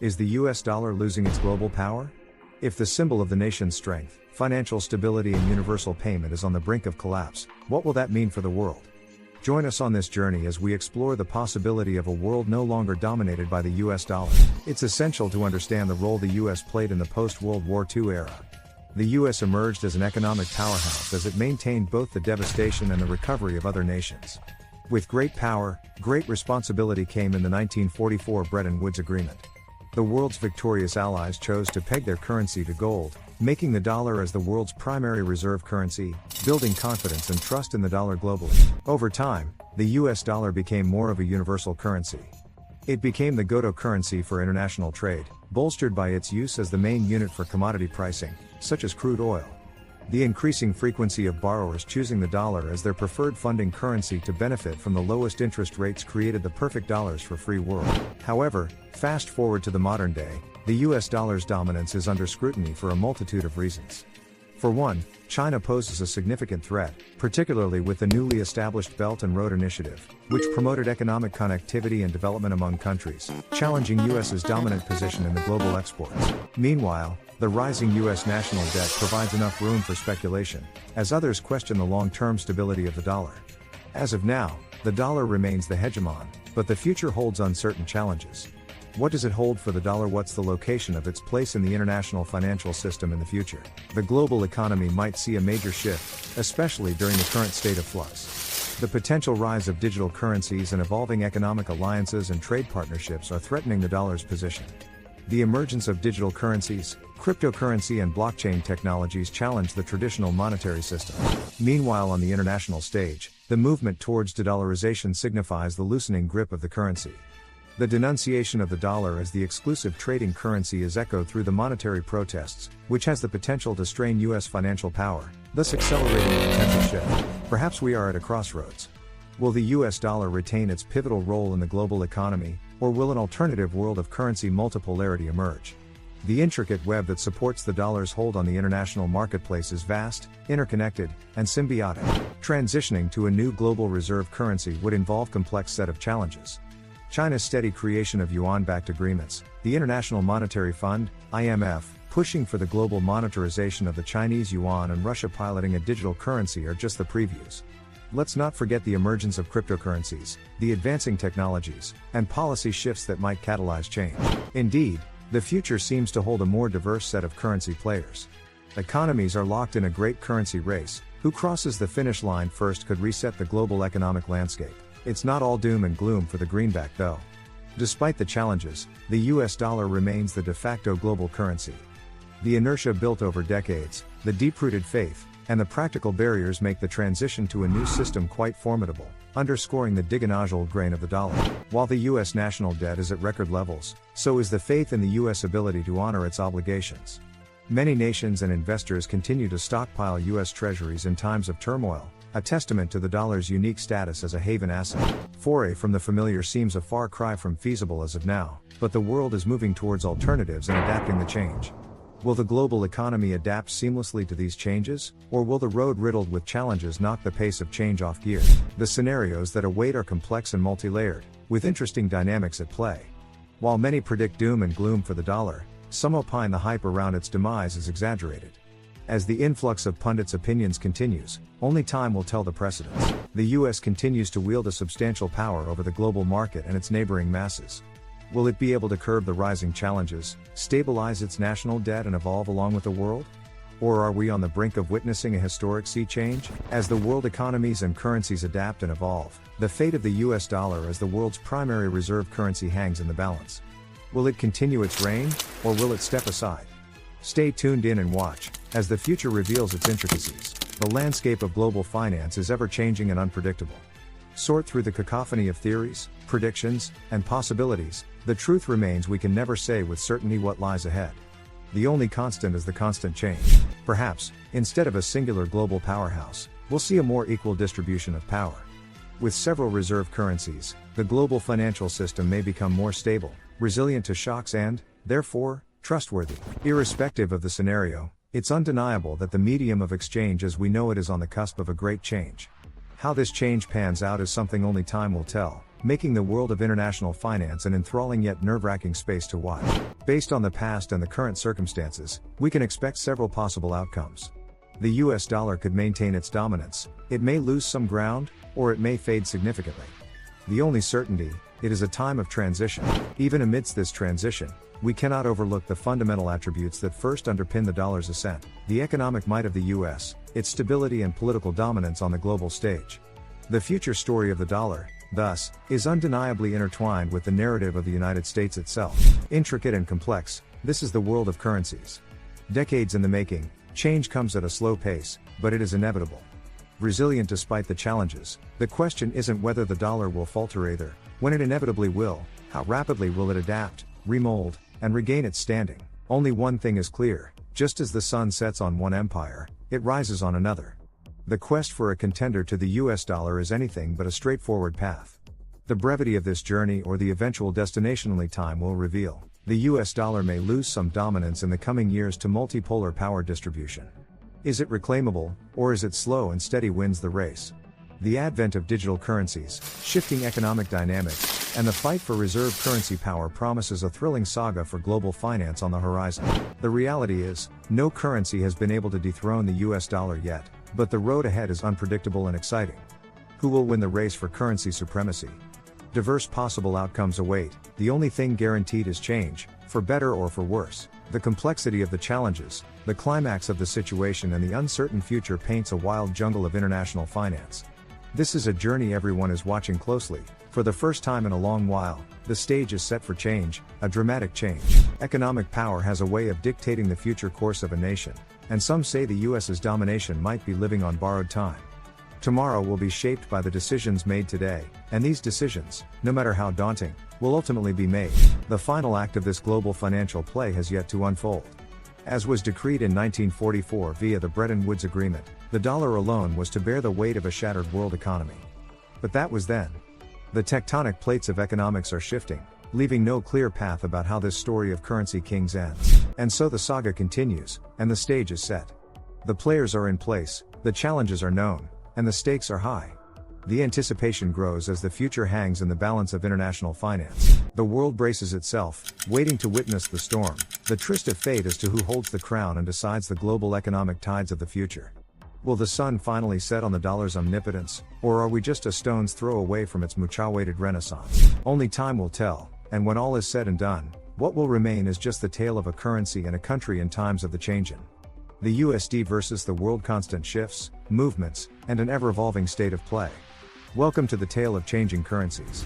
Is the US dollar losing its global power? If the symbol of the nation's strength, financial stability and universal payment is on the brink of collapse, what will that mean for the world? Join us on this journey as we explore the possibility of a world no longer dominated by the US dollar. It's essential to understand the role the US played in the post-World War II era. The US emerged as an economic powerhouse as it maintained both the devastation and the recovery of other nations. With great power, great responsibility came in the 1944 Bretton Woods Agreement. The world's victorious allies chose to peg their currency to gold, making the dollar as the world's primary reserve currency, building confidence and trust in the dollar globally. Over time, the US dollar became more of a universal currency. It became the go-to currency for international trade, bolstered by its use as the main unit for commodity pricing, such as crude oil. The increasing frequency of borrowers choosing the dollar as their preferred funding currency to benefit from the lowest interest rates created the perfect dollars for free world. However, fast forward to the modern day, the US dollar's dominance is under scrutiny for a multitude of reasons. For one, China poses a significant threat, particularly with the newly established Belt and Road Initiative, which promoted economic connectivity and development among countries, challenging US's dominant position in the global exports. Meanwhile, the rising US national debt provides enough room for speculation, as others question the long-term stability of the dollar. As of now, the dollar remains the hegemon, but the future holds uncertain challenges. What does it hold for the dollar? What's the location of its place in the international financial system in the future? The global economy might see a major shift, especially during the current state of flux. The potential rise of digital currencies and evolving economic alliances and trade partnerships are threatening the dollar's position. The emergence of digital currencies, cryptocurrency and blockchain technologies challenge the traditional monetary system. Meanwhile, on the international stage, the movement towards de-dollarization signifies the loosening grip of the currency. The denunciation of the dollar as the exclusive trading currency is echoed through the monetary protests, which has the potential to strain US financial power, thus accelerating the potential shift. Perhaps we are at a crossroads. Will the US dollar retain its pivotal role in the global economy, or will an alternative world of currency multipolarity emerge? The intricate web that supports the dollar's hold on the international marketplace is vast, interconnected, and symbiotic. Transitioning to a new global reserve currency would involve a complex set of challenges. China's steady creation of yuan-backed agreements, the International Monetary Fund, IMF, pushing for the global monetarization of the Chinese yuan, and Russia piloting a digital currency are just the previews. Let's not forget the emergence of cryptocurrencies, the advancing technologies, and policy shifts that might catalyze change. Indeed, the future seems to hold a more diverse set of currency players. Economies are locked in a great currency race. Who crosses the finish line first could reset the global economic landscape. It's not all doom and gloom for the greenback though. Despite the challenges, the US dollar remains the de facto global currency. The inertia built over decades, the deep-rooted faith, and the practical barriers make the transition to a new system quite formidable, underscoring the digonal grain of the dollar. While the US national debt is at record levels, so is the faith in the US ability to honor its obligations. Many nations and investors continue to stockpile US treasuries in times of turmoil, a testament to the dollar's unique status as a haven asset. Foray from the familiar seems a far cry from feasible as of now, but the world is moving towards alternatives and adapting the change. Will the global economy adapt seamlessly to these changes, or will the road riddled with challenges knock the pace of change off gear? The scenarios that await are complex and multi-layered, with interesting dynamics at play. While many predict doom and gloom for the dollar, some opine the hype around its demise is exaggerated. As the influx of pundits' opinions continues, only time will tell the precedents. The US continues to wield a substantial power over the global market and its neighboring masses. Will it be able to curb the rising challenges, stabilize its national debt and evolve along with the world? Or are we on the brink of witnessing a historic sea change? As the world economies and currencies adapt and evolve, the fate of the US dollar as the world's primary reserve currency hangs in the balance. Will it continue its reign, or will it step aside? Stay tuned in and watch, as the future reveals its intricacies. The landscape of global finance is ever-changing and unpredictable. Sort through the cacophony of theories, predictions, and possibilities, the truth remains we can never say with certainty what lies ahead. The only constant is the constant change. Perhaps, instead of a singular global powerhouse, we'll see a more equal distribution of power. With several reserve currencies, the global financial system may become more stable, resilient to shocks and, therefore, trustworthy. Irrespective of the scenario, it's undeniable that the medium of exchange as we know it is on the cusp of a great change. How this change pans out is something only time will tell, making the world of international finance an enthralling yet nerve-wracking space to watch. Based on the past and the current circumstances, we can expect several possible outcomes. The US dollar could maintain its dominance, it may lose some ground, or it may fade significantly. The only certainty, it is a time of transition. Even amidst this transition, we cannot overlook the fundamental attributes that first underpin the dollar's ascent: the economic might of the US, its stability and political dominance on the global stage. The future story of the dollar, thus, is undeniably intertwined with the narrative of the United States itself. Intricate and complex, this is the world of currencies. Decades in the making, change comes at a slow pace, but it is inevitable. Resilient despite the challenges, the question isn't whether the dollar will falter either. When it inevitably will, how rapidly will it adapt, remold, and regain its standing? Only one thing is clear: just as the sun sets on one empire, it rises on another. The quest for a contender to the US dollar is anything but a straightforward path. The brevity of this journey or the eventual destination only time will reveal. The US dollar may lose some dominance in the coming years to multipolar power distribution. Is it reclaimable, or is it slow and steady wins the race? The advent of digital currencies, shifting economic dynamics, and the fight for reserve currency power promises a thrilling saga for global finance on the horizon. The reality is, no currency has been able to dethrone the US dollar yet, but the road ahead is unpredictable and exciting. Who will win the race for currency supremacy? Diverse possible outcomes await. The only thing guaranteed is change, for better or for worse. The complexity of the challenges, the climax of the situation, and the uncertain future paints a wild jungle of international finance. This is a journey everyone is watching closely. For the first time in a long while, the stage is set for change, a dramatic change. Economic power has a way of dictating the future course of a nation, and some say the US's domination might be living on borrowed time. Tomorrow will be shaped by the decisions made today, and these decisions, no matter how daunting, will ultimately be made. The final act of this global financial play has yet to unfold. As was decreed in 1944 via the Bretton Woods Agreement, the dollar alone was to bear the weight of a shattered world economy. But that was then. The tectonic plates of economics are shifting, leaving no clear path about how this story of currency kings ends. And so the saga continues, and the stage is set. The players are in place, the challenges are known, and the stakes are high. The anticipation grows as the future hangs in the balance of international finance. The world braces itself, waiting to witness the storm, the tryst of fate as to who holds the crown and decides the global economic tides of the future. Will the sun finally set on the dollar's omnipotence, or are we just a stone's throw away from its much-awaited renaissance? Only time will tell, and when all is said and done, what will remain is just the tale of a currency and a country in times of the change-in. The USD versus the world: constant shifts, movements, and an ever-evolving state of play. Welcome to the tale of changing currencies.